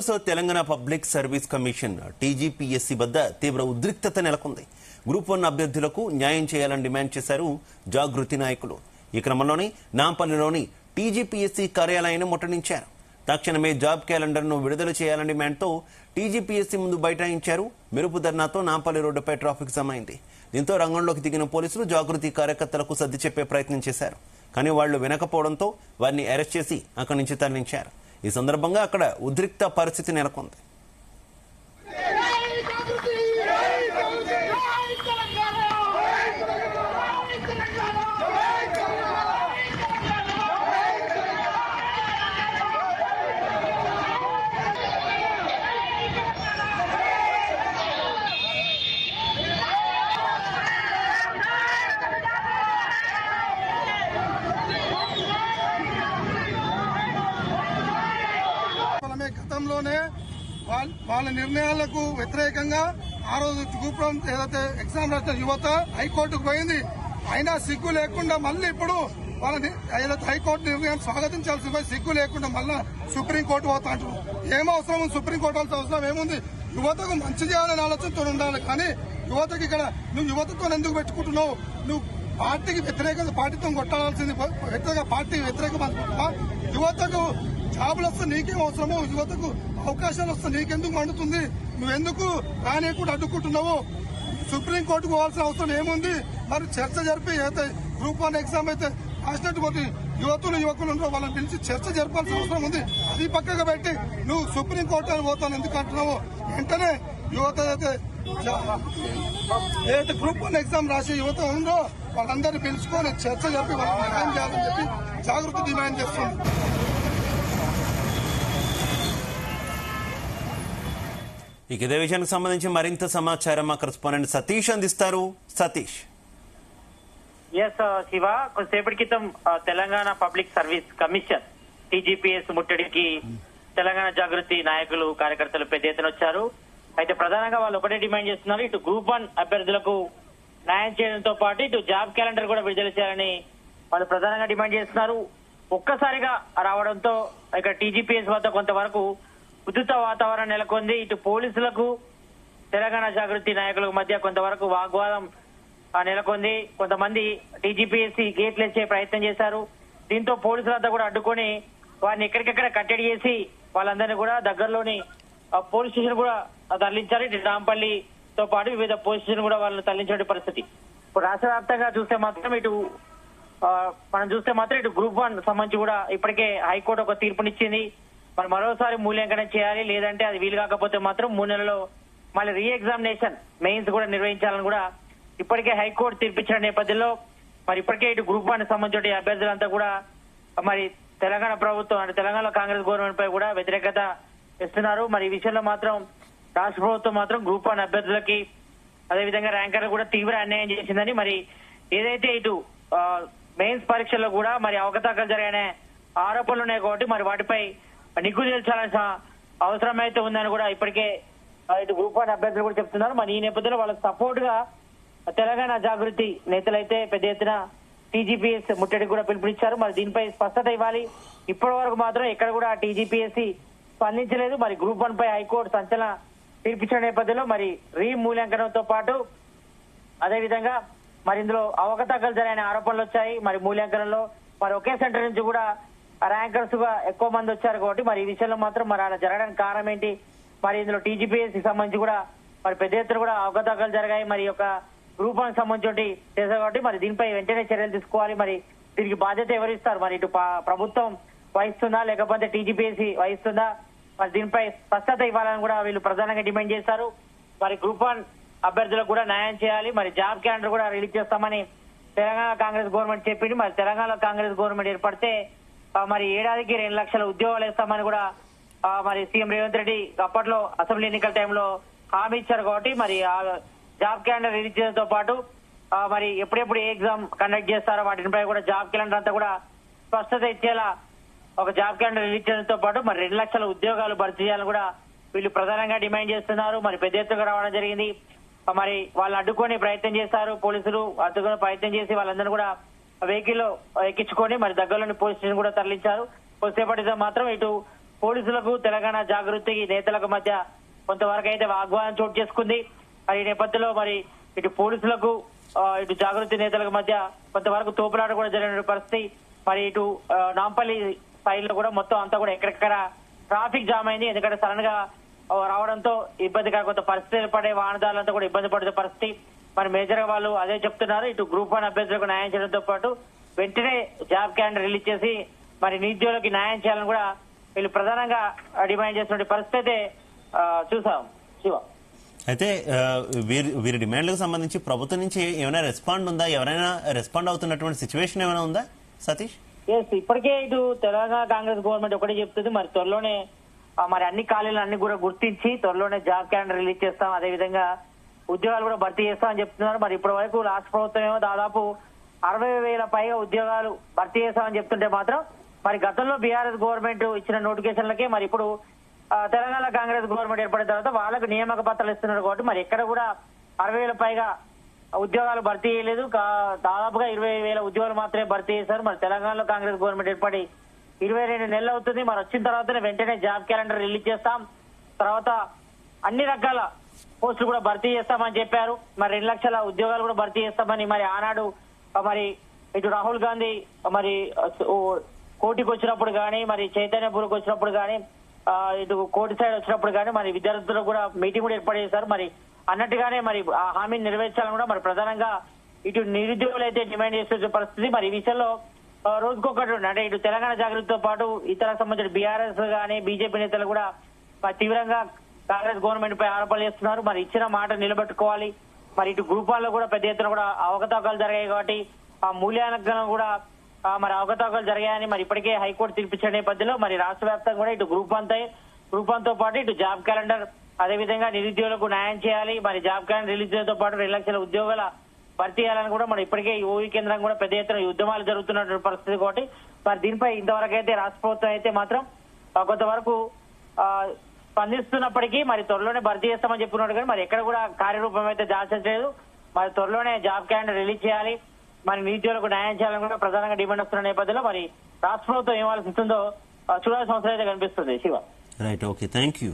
Telangana public service commission TGPSC వద్ద తీవ్ర ఉద్రిక్తత నెలకొంది. గ్రూప్ 1 అభ్యర్థులకు న్యాయం చేయాలని డిమాండ్ చేశారు జాగృతి నాయకులు. ఈ క్రమంలోనే నాంపల్లిలోని టీజీపీఎస్సీ కార్యాలయాన్ని ముట్టడించారు. తక్షణమే జాబ్ క్యాలెండర్ను విడుదల చేయాలని డిమాండ్తో టీజీపీఎస్సీ ముందు బైఠాయించారు. మెరుపు ధర్నాతో నాంపల్లి రోడ్డుపై ట్రాఫిక్ జమైంది. దీంతో రంగంలోకి దిగిన పోలీసులు జాగృతి కార్యకర్తలకు సర్ది చెప్పే ప్రయత్నం చేశారు. కానీ వాళ్లు వినకపోవడంతో వారిని అరెస్ట్ చేసి అక్కడి నుంచి తరలించారు. ఈ సందర్భంగా అక్కడ ఉద్రిక్త పరిస్థితి నెలకొంది. గతంలోనే వాళ్ళ నిర్ణయాలకు వ్యతిరేకంగా ఆ రోజు గ్రూప్ 1 ఏదైతే ఎగ్జామ్ రాసిన యువత హైకోర్టుకు పోయింది. అయినా సిగ్గు లేకుండా మళ్ళీ ఇప్పుడు వాళ్ళని ఏదైతే హైకోర్టు నిర్ణయాన్ని స్వాగతించాల్సి పోయి సిగ్గు లేకుండా మళ్ళా సుప్రీంకోర్టు పోతా అంటారు. ఏమవసరం సుప్రీంకోర్టు వాళ్ళతో అవసరం ఏముంది? యువతకు మంచి చేయాలనే ఆలోచనతో ఉండాలి. కానీ యువతకి ఇక్కడ నువ్వు యువతతో ఎందుకు పెట్టుకుంటున్నావు? నువ్వు పార్టీకి వ్యతిరేకంగా పార్టీతో కొట్టాల్సింది పార్టీ వ్యతిరేకం. యువతకు జాబులు వస్తే నీకేం అవసరమో, యువతకు అవకాశాలు వస్తే నీకెందుకు మండుతుంది? నువ్వెందుకు రానియకుండా అడ్డుకుంటున్నావు? సుప్రీంకోర్టుకు పోవాల్సిన అవసరం ఏముంది? మరి చర్చ జరిపి అయితే గ్రూప్ 1 ఎగ్జామ్ అయితే రాసినట్టు పోతే యువకులు ఉన్నారో వాళ్ళని పిలిచి చర్చ జరపాల్సిన అవసరం ఉంది. అది పక్కగా పెట్టి నువ్వు సుప్రీంకోర్టు అని పోతాను ఎందుకు అంటున్నావు? వెంటనే యువత ఏదైతే గ్రూప్ 1 ఎగ్జామ్ రాసే యువత ఉందో వాళ్ళందరినీ పిలుచుకొని చర్చ జరిపి వాళ్ళకి న్యాయం చేయాలని చెప్పి జాగృతి డిమాండ్ చేస్తుంది. ఇదే విషయానికి సంబంధించి మరింత సమాచారం మా కరెస్పాండెంట్ సతీష్ అందిస్తారు. సతీష్. శివ, కొద్దిసేపటి క్రితం Telangana public service commission TGPS ముట్టడికి తెలంగాణ జాగృతి నాయకులు కార్యకర్తలు పెద్ద ఎత్తున వచ్చారు. అయితే ప్రధానంగా వాళ్ళు ఒకటే డిమాండ్ చేస్తున్నారు. ఇటు గ్రూప్ 1 అభ్యర్థులకు న్యాయం చేయడంతో పాటు ఇటు జాబ్ క్యాలెండర్ కూడా విడుదల చేయాలని వాళ్ళు ప్రధానంగా డిమాండ్ చేస్తున్నారు. ఒక్కసారిగా రావడంతో ఇక్కడ టీజీపీఎస్ వద్ద కొంతవరకు ఉద్రిక్త వాతావరణం నెలకొంది. ఇటు పోలీసులకు తెలంగాణ జాగృతి నాయకులకు మధ్య కొంతవరకు వాగ్వాదం నెలకొంది. కొంతమంది టీజీపీఎస్సీ గేట్లు వేసే ప్రయత్నం చేశారు. దీంతో పోలీసులంతా కూడా అడ్డుకొని వారిని ఎక్కడికెక్కడ కట్టడి చేసి వాళ్ళందరినీ కూడా దగ్గరలోని పోలీస్ స్టేషన్ కూడా తరలించారు. ఇటు నాంపల్లితో పాటు వివిధ పోలీస్ స్టేషన్ కూడా వాళ్ళని తరలించే పరిస్థితి. ఇప్పుడు రాష్ట్ర వ్యాప్తంగా చూస్తే మాత్రం ఇటు గ్రూప్ 1 సంబంధించి కూడా ఇప్పటికే హైకోర్టు ఒక తీర్పునిచ్చింది. మరి మరోసారి మూల్యాంకనం చేయాలి, లేదంటే అది వీలు కాకపోతే మాత్రం 3 నెలల్లో మళ్ళీ రీ ఎగ్జామినేషన్ మెయిన్స్ కూడా నిర్వహించాలని కూడా ఇప్పటికే హైకోర్టు తీర్పిచ్చిన నేపథ్యంలో మరి ఇప్పటికే ఇటు గ్రూప్ 1 సంబంధించిన అభ్యర్థులంతా కూడా మరి తెలంగాణ ప్రభుత్వం అంటే తెలంగాణ కాంగ్రెస్ గవర్నమెంట్ పై కూడా వ్యతిరేకత ఇస్తున్నారు. మరి ఈ విషయంలో మాత్రం రాష్ట్ర ప్రభుత్వం మాత్రం గ్రూప్ 1 అభ్యర్థులకి అదేవిధంగా ర్యాంకర్లు కూడా తీవ్ర అన్యాయం చేసిందని, మరి ఏదైతే ఇటు మెయిన్స్ పరీక్షల్లో కూడా మరి అవకతవకలు జరిగిన ఆరోపణలు ఉన్నాయి కాబట్టి మరి వాటిపై నిగ్గు తేల్చాల్సిన అవసరం అయితే ఉందని కూడా ఇప్పటికే ఇటు గ్రూప్ 1 అభ్యర్థులు కూడా చెప్తున్నారు. మరి ఈ నేపథ్యంలో వాళ్ళకి సపోర్ట్ గా తెలంగాణ జాగృతి నేతలైతే పెద్ద ఎత్తున టీజీపీఎస్ ముట్టడికి కూడా పిలుపునిచ్చారు. మరి దీనిపై స్పష్టత ఇవ్వాలి. ఇప్పటి వరకు మాత్రం ఎక్కడ కూడా టీజీపీఎస్సీ స్పందించలేదు. మరి గ్రూప్ 1 పై హైకోర్టు సంచలన తీర్పిచ్చిన నేపథ్యంలో మరి మూల్యాంకనంతో పాటు అదేవిధంగా మరి ఇందులో అవకతవకలు జరిగిన ఆరోపణలు వచ్చాయి. మరి మూల్యాంకనంలో మరి ఒకే సెంటర్ నుంచి కూడా ర్యాంకర్స్ గా ఎక్కువ మంది వచ్చారు కాబట్టి మరి ఈ విషయంలో మాత్రం మరి అలా జరగడానికి కారణం ఏంటి? మరి ఇందులో టీజీపీఎస్సీ సంబంధించి కూడా మరి పెద్ద ఎత్తున కూడా అవకతవకలు జరిగాయి. మరి యొక్క గ్రూప్ 1 సంబంధించి చేశారు కాబట్టి మరి దీనిపై వెంటనే చర్యలు తీసుకోవాలి. మరి దీనికి బాధ్యత ఎవరిస్తారు? మరి ఇటు ప్రభుత్వం వహిస్తుందా లేకపోతే టీజీపీఎస్సీ వహిస్తుందా? మరి దీనిపై స్పష్టత ఇవ్వాలని కూడా వీళ్ళు ప్రధానంగా డిమాండ్ చేశారు. మరి గ్రూప్ 1 అభ్యర్థులకు కూడా న్యాయం చేయాలి. మరి జాబ్ క్యాలెండర్ కూడా రిలీజ్ చేస్తామని తెలంగాణ కాంగ్రెస్ గవర్నమెంట్ చెప్పింది. మరి తెలంగాణ కాంగ్రెస్ గవర్నమెంట్ ఏర్పడితే మరి ఏడాదికి 2 లక్షల ఉద్యోగాలు ఇస్తామని కూడా మరి సీఎం రేవంత్ రెడ్డి అప్పట్లో అసెంబ్లీ ఎన్నికల టైంలో హామీ ఇచ్చారు. కాబట్టి మరి జాబ్ క్యాలెండర్ రిలీజ్ చేయడంతో పాటు మరి ఎప్పుడెప్పుడు ఏ ఎగ్జామ్ కండక్ట్ చేస్తారో వాటిపై కూడా జాబ్ క్యాలెండర్ అంతా కూడా స్పష్టత ఇచ్చేలా ఒక జాబ్ క్యాలెండర్ రిలీజ్ చేయడంతో పాటు మరి 2 లక్షల ఉద్యోగాలు భర్తీ చేయాలని కూడా వీళ్ళు ప్రధానంగా డిమాండ్ చేస్తున్నారు. మరి పెద్ద ఎత్తుగా రావడం జరిగింది. మరి వాళ్ళని అడ్డుకొని ప్రయత్నం చేశారు పోలీసులు. అడ్డుకొని ప్రయత్నం చేసి వాళ్ళందరూ కూడా వెహికల్ ఎక్కించుకొని మరి దగ్గరలోని పోలీస్ స్టేషన్ కూడా తరలించారు. కొద్దిసేపటితో మాత్రం ఇటు పోలీసులకు తెలంగాణ జాగృతి నేతలకు మధ్య కొంతవరకు అయితే వాగ్వాదం చోటు చేసుకుంది. మరి ఈ నేపథ్యంలో మరి ఇటు పోలీసులకు ఇటు జాగృతి నేతలకు మధ్య కొంతవరకు తోపులాట కూడా జరిగిన పరిస్థితి. మరి ఇటు నాంపల్లి స్థాయిలో కూడా మొత్తం అంతా కూడా ఎక్కడెక్కడ ట్రాఫిక్ జామ్ అయింది. ఎందుకంటే సడన్ గా రావడంతో ఇబ్బందికర కొంత పరిస్థితి ఏర్పడే వాహనదారులంతా కూడా ఇబ్బంది పడే పరిస్థితి. మరి మేజర్ గా వాళ్ళు అదే చెప్తున్నారు. ఇటు గ్రూప్ 1 అభ్యర్థులకు న్యాయం చేయడంతో పాటు వెంటనే జాబ్ క్యాలెండర్ రిలీజ్ చేసి మరి నిరుద్యోగులకి న్యాయం చేయాలని కూడా వీళ్ళు ప్రధానంగా డిమాండ్ చేస్తున్న పరిస్థితి అయితే చూసాం. శివ, అయితే వీరి డిమాండ్లకు సంబంధించి ప్రభుత్వం నుంచి ఏమైనా రెస్పాండ్ ఉందా? ఎవరైనా రెస్పాండ్ అవుతున్నటువంటి సిచ్యువేషన్ ఏమైనా ఉందా సతీష్? ఇప్పటికే ఇటు తెలంగాణ కాంగ్రెస్ గవర్నమెంట్ ఒకటే చెప్తుంది, మరి త్వరలోనే మరి అన్ని ఖాళీలు అన్ని కూడా గుర్తించి త్వరలోనే జాబ్ క్యాలెండర్ రిలీజ్ చేస్తాం, అదేవిధంగా ఉద్యోగాలు కూడా భర్తీ చేస్తామని చెప్తున్నారు. మరి ఇప్పటి వరకు రాష్ట్ర ప్రభుత్వం ఏమో దాదాపు 60,000 పైగా ఉద్యోగాలు భర్తీ చేస్తామని చెప్తుంటే మాత్రం మరి గతంలో బీఆర్ఎస్ గవర్నమెంట్ ఇచ్చిన నోటిఫికేషన్లకే మరి ఇప్పుడు తెలంగాణ కాంగ్రెస్ గవర్నమెంట్ ఏర్పడిన తర్వాత వాళ్ళకు నియామక పత్రాలు ఇస్తున్నారు కాబట్టి మరి ఎక్కడ కూడా 60,000 పైగా ఉద్యోగాలు భర్తీ చేయలేదు. దాదాపుగా 20,000 ఉద్యోగాలు మాత్రమే భర్తీ చేశారు. మరి తెలంగాణలో కాంగ్రెస్ గవర్నమెంట్ ఏర్పడి 22 నెలలు అవుతుంది. మరి వచ్చిన తర్వాతనే వెంటనే జాబ్ క్యాలెండర్ రిలీజ్ చేస్తాం, తర్వాత అన్ని రకాల పోస్టులు కూడా భర్తీ చేస్తామని చెప్పారు. మరి 2 లక్షల ఉద్యోగాలు కూడా భర్తీ చేస్తామని మరి ఆనాడు మరి ఇటు రాహుల్ గాంధీ మరి కోటికి వచ్చినప్పుడు కానీ మరి చైతన్యపూర్కి వచ్చినప్పుడు కానీ ఇటు కోటి సైడ్ వచ్చినప్పుడు కానీ మరి విద్యార్థులకు కూడా మీటింగ్ కూడా ఏర్పాటు చేశారు. మరి అన్నట్టుగానే మరి ఆ హామీని నెరవేర్చాలని కూడా మరి ప్రధానంగా ఇటు నిరుద్యోగులు అయితే డిమాండ్ చేసే పరిస్థితి. మరి ఈ విషయంలో రోజుకొకటి అంటే ఇటు తెలంగాణ జాగృతితో పాటు ఇతర సంబంధించిన బీఆర్ఎస్ కానీ బీజేపీ నేతలు కూడా తీవ్రంగా కాంగ్రెస్ గవర్నమెంట్ పై ఆరోపణలు చేస్తున్నారు. మరి ఇచ్చిన మాట నిలబెట్టుకోవాలి. మరి ఇటు గ్రూప్ 1లో కూడా పెద్ద ఎత్తున కూడా అవకతవకలు జరిగాయి కాబట్టి ఆ మూల్యాంకనం కూడా మరి అవకతవకలు జరిగాయని మరి ఇప్పటికే హైకోర్టు తీర్పిచ్చిన నేపథ్యంలో మరి రాష్ట్ర వ్యాప్తంగా కూడా ఇటు గ్రూప్ 1తో పాటు ఇటు జాబ్ క్యాలెండర్ అదేవిధంగా నిరుద్యోగులకు న్యాయం చేయాలి, మరి జాబ్ క్యాలెండర్ రిలీజ్ చేయడంతో పాటు 2 లక్షల ఉద్యోగాల భర్తీ చేయాలని కూడా మరి ఇప్పటికే ఓవీ కేంద్రం కూడా పెద్ద ఎత్తున ఉద్యమాలు జరుగుతున్నటువంటి పరిస్థితి కాబట్టి మరి దీనిపై ఇంతవరకు అయితే రాష్ట్ర ప్రభుత్వం అయితే మాత్రం కొంతవరకు స్పందిస్తున్నప్పటికీ మరి త్వరలోనే భర్తీ చేస్తామని చెప్పుకున్నాడు కానీ మరి ఎక్కడ కూడా కార్యరూపం అయితే దాల్చట్లేదు. మరి త్వరలోనే జాబ్ క్యాలెండర్ రిలీజ్ చేయాలి, మరి నిరుద్యోగులకు న్యాయం చేయాలని కూడా ప్రధానంగా డిమాండ్ వస్తున్న నేపథ్యంలో మరి రాష్ట్ర ప్రభుత్వం ఏం ఆలోచిస్తుందో చూడాల్సిన అవసరం అయితే కనిపిస్తుంది. Shiva, right, okay, thank you.